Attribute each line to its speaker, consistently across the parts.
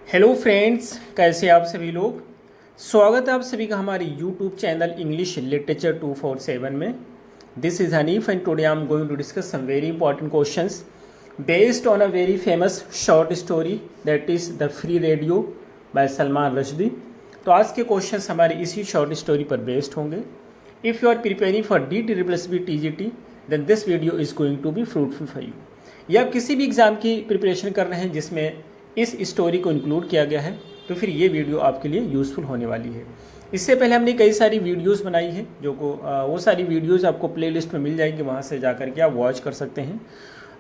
Speaker 1: Hello friends, कैसे आप सभी लोग। स्वागत है आप सभी का हमारे यूट्यूब चैनल इंग्लिश लिटरेचर 247 में। This is Hanif and today I am going to discuss some very important questions based on a very famous short story that is the free Radio by Salman Rushdie. तो आज के क्वेश्चंस हमारे इसी short story पर based होंगे। If you are preparing for DSSB TGT then this video is going to be fruitful for you. या आप किसी भी एग्ज़ाम की प्रिपरेशन कर रहे हैं जिसमें इस स्टोरी को इंक्लूड किया गया है तो फिर ये वीडियो आपके लिए यूज़फुल होने वाली है। इससे पहले हमने कई सारी वीडियोस बनाई हैं जो को वो सारी वीडियोस आपको प्लेलिस्ट में मिल जाएंगी, वहाँ से जा कर के आप वॉच कर सकते हैं।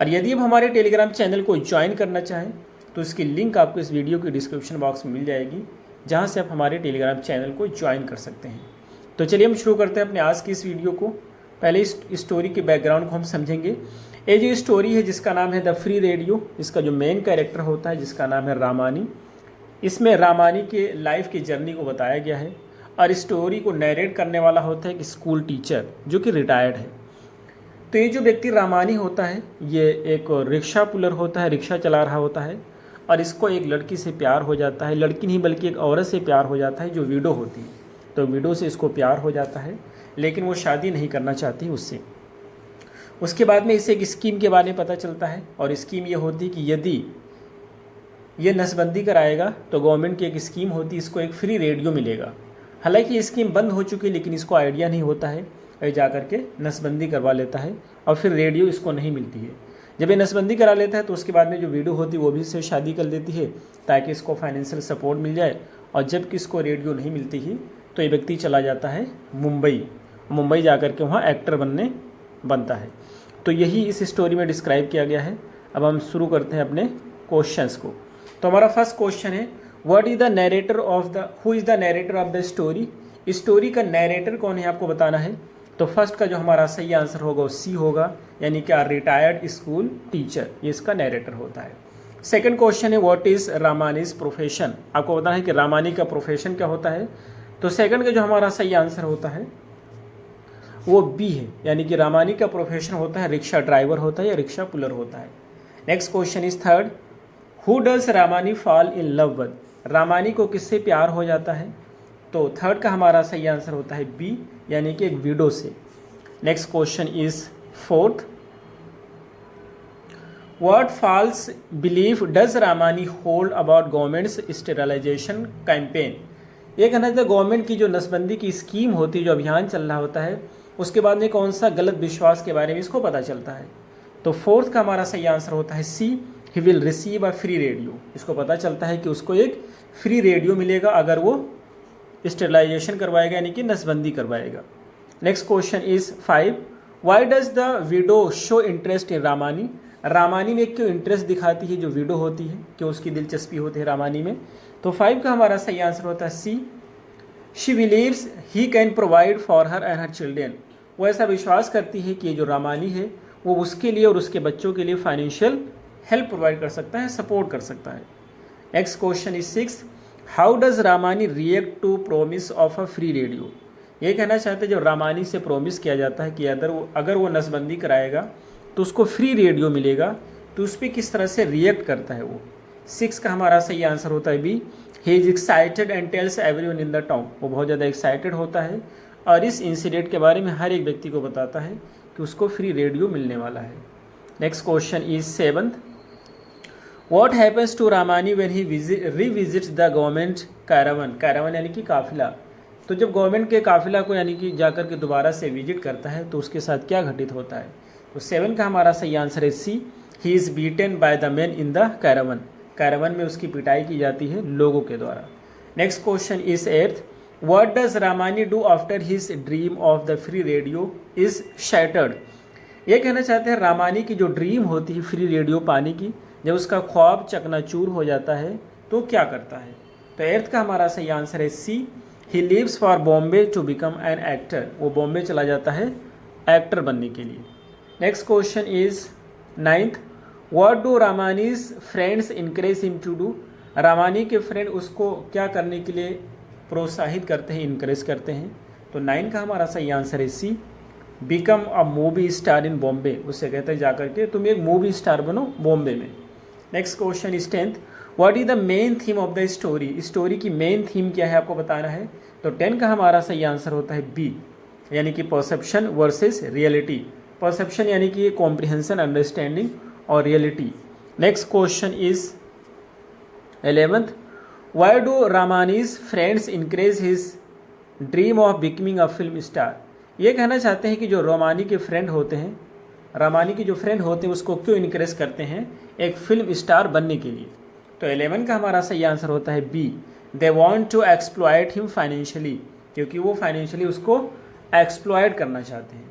Speaker 1: और यदि आप हमारे टेलीग्राम चैनल को ज्वाइन करना चाहें तो इसकी लिंक आपको इस वीडियो के डिस्क्रिप्शन बॉक्स में मिल जाएगी, जहाँ से आप हमारे टेलीग्राम चैनल को ज्वाइन कर सकते हैं। तो चलिए हम शुरू करते हैं अपने आज की इस वीडियो को। पहले इस स्टोरी के बैकग्राउंड को हम समझेंगे। ये जो स्टोरी है जिसका नाम है द फ्री रेडियो, इसका जो मेन कैरेक्टर होता है जिसका नाम है रामानी, इसमें रामानी के लाइफ की जर्नी को बताया गया है। और स्टोरी को नरेट करने वाला होता है एक स्कूल टीचर जो कि रिटायर्ड है। तो ये जो व्यक्ति रामानी होता है ये एक रिक्शा पुलर होता है, रिक्शा चला रहा होता है और इसको एक लड़की से प्यार हो जाता है। लड़की नहीं बल्कि एक औरत से प्यार हो जाता है जो विडो होती है। तो विडो से इसको प्यार हो जाता है लेकिन वो शादी नहीं करना चाहती उससे। उसके बाद में इसे एक स्कीम के बारे में पता चलता है और स्कीम ये होती है कि यदि ये नसबंदी कराएगा तो गवर्नमेंट की एक स्कीम होती है, इसको एक फ्री रेडियो मिलेगा। हालांकि ये स्कीम बंद हो चुकी है लेकिन इसको आइडिया नहीं होता है और जा करके नसबंदी करवा लेता है और फिर रेडियो इसको नहीं मिलती है। जब ये नसबंदी करा लेता है तो उसके बाद में जो विडो होती है वो भी इससे शादी कर देती है ताकि इसको फाइनेंशियल सपोर्ट मिल जाए। और जब किसको रेडियो नहीं मिलती ही तो ये व्यक्ति चला जाता है मुंबई जा कर के वहाँ एक्टर बनता है। तो यही इस स्टोरी में डिस्क्राइब किया गया है। अब हम शुरू करते हैं अपने क्वेश्चंस को। तो हमारा फर्स्ट क्वेश्चन है what is the narrator of the who is the narrator of the story. Story का नरेटर कौन है आपको बताना है। तो फर्स्ट का जो हमारा सही आंसर होगा वो सी होगा, यानी कि रिटायर्ड स्कूल टीचर, ये इसका नरेटर होता है। सेकंड क्वेश्चन है व्हाट इज़ रामानीज प्रोफेशन। आपको बताना है कि रामानी का प्रोफेशन क्या होता है। तो सेकंड का जो हमारा सही आंसर होता है वो बी है, यानी कि रामानी का प्रोफेशन होता है रिक्शा ड्राइवर होता है या रिक्शा पुलर होता है। Next question is third who does Ramani fall in love with. Ramani को किससे प्यार हो जाता है। तो थर्ड का हमारा सही आंसर होता है बी, यानी कि एक विडो से। Next question is fourth what false belief does Ramani hold about government's sterilisation campaign. ये कहना चाहिए गवर्नमेंट की जो नसबंदी की स्कीम होती है, जो अभियान चल रहा होता है, उसके बाद में कौन सा गलत विश्वास के बारे में इसको पता चलता है। तो फोर्थ का हमारा सही आंसर होता है C, he will receive a free radio. इसको पता चलता है कि उसको एक फ्री रेडियो मिलेगा अगर वो स्टेरिलाइजेशन करवाएगा, यानी कि नसबंदी करवाएगा। Next question is 5 why does the window show interest in Ramani. Ramani में क्यों इंटरेस्ट दिखाती है जो विडो होती है, क्यों उसकी दिलचस्पी होती है रामानी में। तो 5 का हमारा सही आंसर होता है C, she believes he can provide for her and her children. वो ऐसा विश्वास करती है कि ये जो रामानी है वो उसके लिए और उसके बच्चों के लिए फाइनेंशियल हेल्प प्रोवाइड कर सकता है, सपोर्ट कर सकता है। Next question is 6 how does Ramani react to promise of a free radio. ये कहना चाहते हैं जब रामानी से प्रोमिस किया जाता है कि अगर वो नसबंदी कराएगा तो उसको फ्री रेडियो मिलेगा, तो उस पर किस तरह से रिएक्ट करता है वो। 6 का हमारा सही आंसर होता है B, he is excited and tells everyone in the town. वो बहुत ज़्यादा एक्साइटेड होता है और इस इंसिडेंट के बारे में हर एक व्यक्ति को बताता है कि उसको फ्री रेडियो मिलने वाला है। Next question is 7 what happens to Ramani when he revisits the government caravan. Caravan यानी कि काफिला। तो जब गवर्नमेंट के काफिला को यानी कि जाकर के दोबारा से विजिट करता है तो उसके साथ क्या घटित होता है। तो 7 का हमारा सही आंसर है C, he is beaten by the man in the caravan. Caravan में उसकी पिटाई की जाती है लोगों के द्वारा। Next question is 8 what does Ramani do after his dream of the free radio is shattered. ये कहना चाहते हैं रामानी की जो ड्रीम होती है फ्री रेडियो पाने की, जब उसका ख्वाब चकनाचूर हो जाता है तो क्या करता है। तो 8th का हमारा सही आंसर है C, he leaves for Bombay to become an actor. वो बॉम्बे चला जाता है एक्टर बनने के लिए। Next question is 9th what do Ramani's friends encourage him to do. Ramani के फ्रेंड उसको क्या करने के लिए प्रोत्साहित करते हैं, इनकरेज करते हैं। तो 9 का हमारा सही आंसर है C, become a movie star in Bombay. उससे कहते हैं जाकर के तुम एक मूवी स्टार बनो बॉम्बे में। Next question is 10th what is the main theme of the story, story की मेन थीम क्या है आपको बताना है। तो 10 का हमारा सही आंसर होता है बी, यानी कि परसेप्शन वर्सेस रियलिटी। परसेप्शन यानी कि कॉम्प्रिहेंशन, अंडरस्टैंडिंग, और reality. Next question is 11th, why do Ramani's friends encourage his dream of becoming a film star. ये कहना चाहते हैं कि जो रामानी के फ्रेंड होते हैं, रामानी के जो फ्रेंड होते हैं उसको क्यों इनकरेज करते हैं एक फिल्म स्टार बनने के लिए। तो 11 का हमारा सही आंसर होता है B, they want to exploit him financially, क्योंकि वो फाइनेंशियली उसको एक्सप्लॉयट करना चाहते हैं।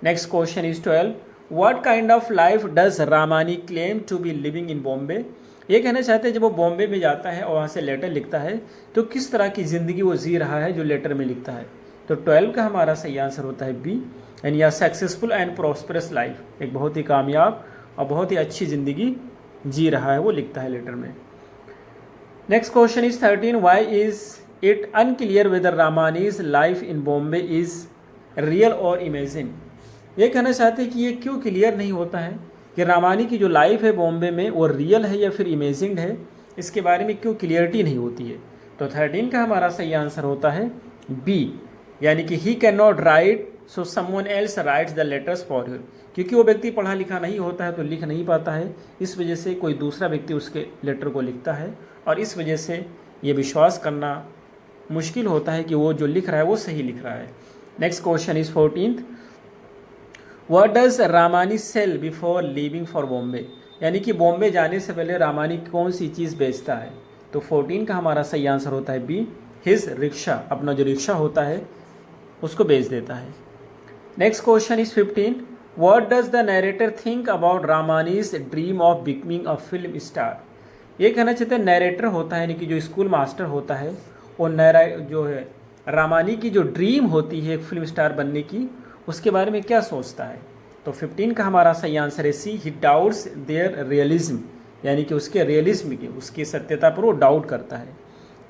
Speaker 1: Next question is 12, what kind of life does Ramani claim to be living in Bombay. ये कहना चाहते हैं जब वो बॉम्बे में जाता है और वहाँ से लेटर लिखता है तो किस तरह की ज़िंदगी वो जी रहा है जो लेटर में लिखता है। तो 12 का हमारा सही आंसर होता है बी, एंड या सक्सेसफुल एंड प्रॉस्परस लाइफ, एक बहुत ही कामयाब और बहुत ही अच्छी ज़िंदगी जी रहा है वो लिखता है लेटर में। Next question is 13, why is it unclear whether Ramani's life in Bombay is real और इमेजिन। ये कहना चाहते हैं कि ये क्यों क्लियर नहीं होता है कि रामानी की जो लाइफ है बॉम्बे में वो रियल है या फिर इमेजिन्ड है, इसके बारे में क्यों क्लियरिटी नहीं होती है। तो 13 का हमारा सही आंसर होता है बी, यानी कि he can not right so someone else rights the letters for him, क्योंकि वो व्यक्ति पढ़ा लिखा नहीं होता है तो लिख नहीं पाता है, इस वजह से कोई दूसरा व्यक्ति उसके लेटर को लिखता है, और इस वजह से ये विश्वास करना मुश्किल होता है कि वो जो लिख रहा है वो सही लिख रहा है। Next question is 14th, what does Ramani sell before leaving for Bombay, यानी कि बॉम्बे जाने से पहले रामानी कौन सी चीज़ बेचता है। तो 14 का हमारा सही आंसर होता है बी, हिज रिक्शा, अपना जो रिक्शा होता है उसको बेच देता है। Next question is 15, what does the narrator think about Ramani's dream of becoming a film star. ये कहना चाहते हैं नरेटर होता है, यानी कि जो स्कूल मास्टर होता है वो जो है रामानी की जो ड्रीम होती है एक फिल्म स्टार बनने की, उसके बारे में क्या सोचता है। तो 15 का हमारा सही आंसर है C, he doubts there realism, यानी कि उसके रियलिज्म की, उसकी सत्यता पर वो डाउट करता है।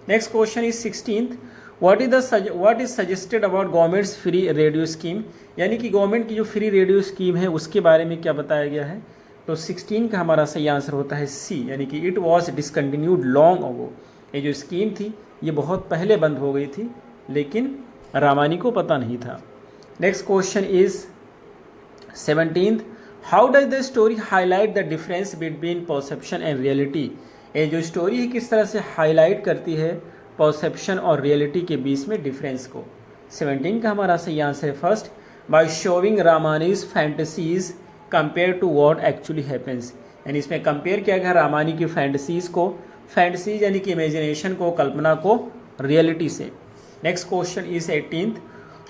Speaker 1: Next question is 16th, what is suggested about governments free radio scheme, यानी कि गवर्नमेंट की जो फ्री रेडियो स्कीम है उसके बारे में क्या बताया गया है। तो 16 का हमारा सही आंसर होता है सी, यानी कि it was discontinued long ago, ये जो स्कीम थी ये बहुत पहले बंद हो गई थी, लेकिन रामानी को पता नहीं था। Next question is 17th, how does the story highlight the difference between perception and reality. ये जो स्टोरी है किस तरह से हाईलाइट करती है परसेप्शन और रियलिटी के बीच में डिफरेंस को। 17 का हमारा सही आंसर है first, by showing Ramani's fantasies compare to what actually happens, यानी इसमें कंपेयर किया गया रामानी की फैंटेसीज को, फैंटेसीज यानी कि इमेजिनेशन को, कल्पना को, रियलिटी से। Next question is 18th,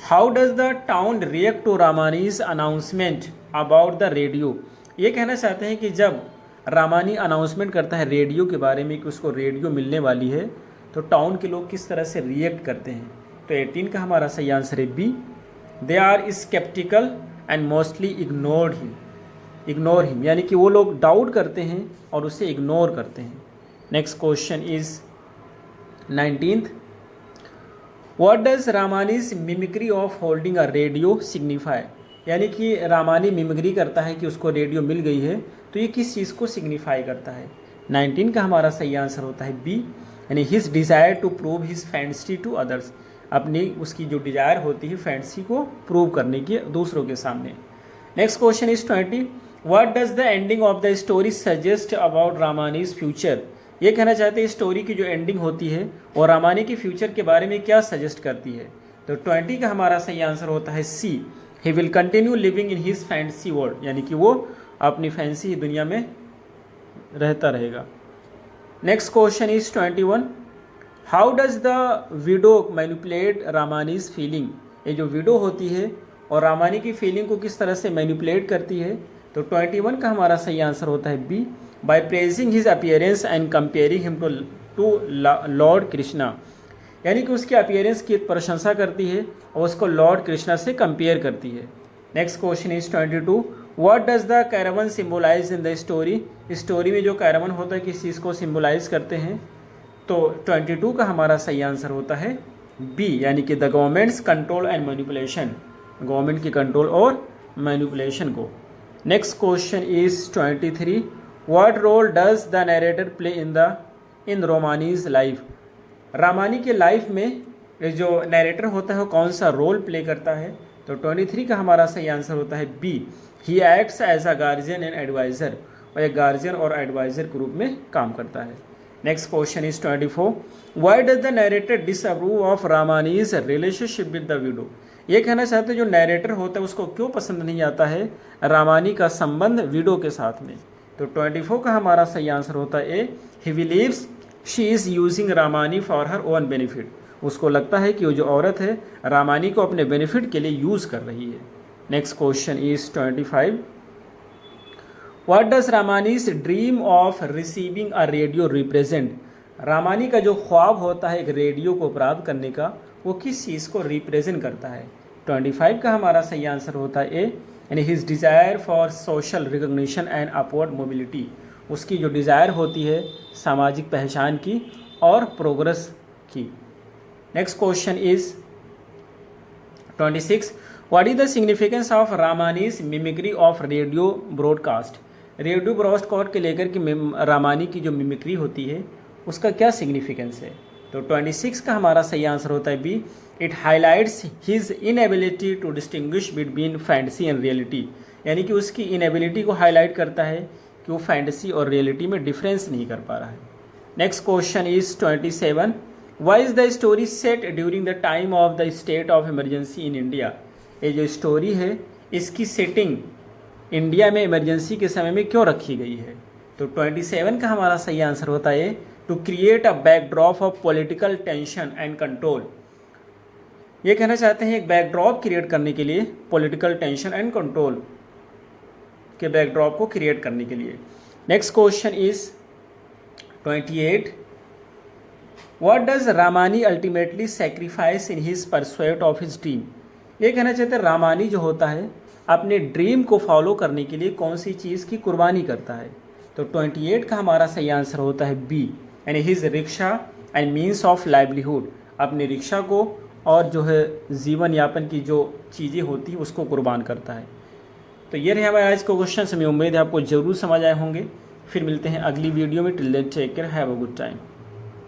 Speaker 1: how does the town react to Ramani's announcement about the radio. ये कहना चाहते हैं कि जब रामानी अनाउंसमेंट करता है रेडियो के बारे में कि उसको रेडियो मिलने वाली है, तो टाउन के लोग किस तरह से रिएक्ट करते हैं। तो 18 का हमारा सही आंसर है B, they are sceptical and mostly ignore him, यानी कि वो लोग डाउट करते हैं और उसे इग्नोर करते हैं। Next question is 19th, what does Ramani's mimicry of holding a radio signify, यानी कि रामानी मिमिक्री करता है कि उसको रेडियो मिल गई है, तो ये किस चीज़ को सिग्निफाई करता है। 19 का हमारा सही आंसर होता है बी, यानी his desire to prove his fantasy to others, अपनी उसकी जो डिज़ायर होती है फैंटेसी को प्रूव करने की दूसरों के सामने। Next question is 20, what does the ending of the story suggest about Ramani's future. ये कहना चाहते हैं स्टोरी की जो एंडिंग होती है और रामानी की फ्यूचर के बारे में क्या सजेस्ट करती है। तो 20 का हमारा सही आंसर होता है C, he will continue living in his fantasy world, यानी कि वो अपनी फैंसी दुनिया में रहता रहेगा। Next question is 21, how does the widow manipulate Ramani's feeling. ये जो विडो होती है और रामानी की फीलिंग को किस तरह से मैनिपुलेट करती है। तो 21 का हमारा सही आंसर होता है B, by praising his appearance and comparing him to Lord Krishna, यानी कि उसके अपीयरेंस की प्रशंसा करती है और उसको लॉर्ड कृष्णा से कंपेयर करती है। Next question is 22, what does the caravan symbolise in the story. Story में जो कैरावन होता है किस चीज़ को सिम्बोलाइज करते हैं। तो 22 का हमारा सही आंसर होता है बी, यानी कि the government's control and manipulation, government की कंट्रोल और मैनिपुलेशन को। Next question is 23, what role does the narrator play in the in Ramani's life, Ramani के लाइफ में जो नरेटर होता है वो कौन सा रोल प्ले करता है? तो 23 का हमारा सही आंसर होता है B, he acts as a guardian and adviser, और एक गार्जियन और एडवाइज़र के रूप में काम करता है। Next question is 24, why does the narrator disapprove of Ramani's relationship with the widow? ये कहना चाहते हैं जो नरेटर होता है उसको क्यों पसंद नहीं आता है रामानी का संबंध विडो के साथ में? तो 24 का हमारा सही आंसर होता है A, he believes she is using Ramani for her own benefit, उसको लगता है कि वो जो औरत है रामानी को अपने बेनिफिट के लिए यूज़ कर रही है। Next question is 25, what does Ramani's dream of receiving a radio represent? Ramani का जो ख्वाब होता है एक रेडियो को प्राप्त करने का, वो किस चीज़ को रिप्रेजेंट करता है? 25 का हमारा सही आंसर होता है ए, यानी his desire for social recognition and upward mobility, उसकी जो डिज़ायर होती है सामाजिक पहचान की और प्रोग्रेस की। Next question is 26, what is the significance of Ramani's mimicry of radio broadcast? Radio broadcast के लेकर के रामानी की जो मिमिक्री होती है उसका क्या सिग्निफिकेंस है? तो 26 का हमारा सही आंसर होता है B, it highlights his inability to distinguish between fantasy and reality, यानी कि उसकी इनएबिलिटी को हाईलाइट करता है कि वो फैंटेसी और रियलिटी में डिफरेंस नहीं कर पा रहा है। Next question is 27, why is the story set during the time of the state of emergency in India? ये जो स्टोरी है इसकी सेटिंग इंडिया में इमरजेंसी के समय में क्यों रखी गई है? तो 27 का हमारा सही आंसर होता है to create a backdrop of political tension and control. ये कहना चाहते हैं एक बैकड्रॉप क्रिएट करने के लिए, पॉलिटिकल टेंशन एंड कंट्रोल के बैकड्रॉप को क्रिएट करने के लिए। Next question is 28, what does Ramani ultimately sacrifice in his pursuit of his dream? ये कहना चाहते हैं रामानी जो होता है अपने ड्रीम को फॉलो करने के लिए कौन सी चीज़ की कुर्बानी करता है? तो 28 का हमारा सही आंसर होता है बी, यानी his rickshaw and means of livelihood, अपनी रिक्शा को और जो है जीवन यापन की जो चीज़ें होती हैं उसको कुर्बान करता है। तो ये रहे हमारे आज के क्वेश्चन, हमें उम्मीद है आपको ज़रूर समझ आए होंगे। फिर मिलते हैं अगली वीडियो में। Till then take care, have a good time.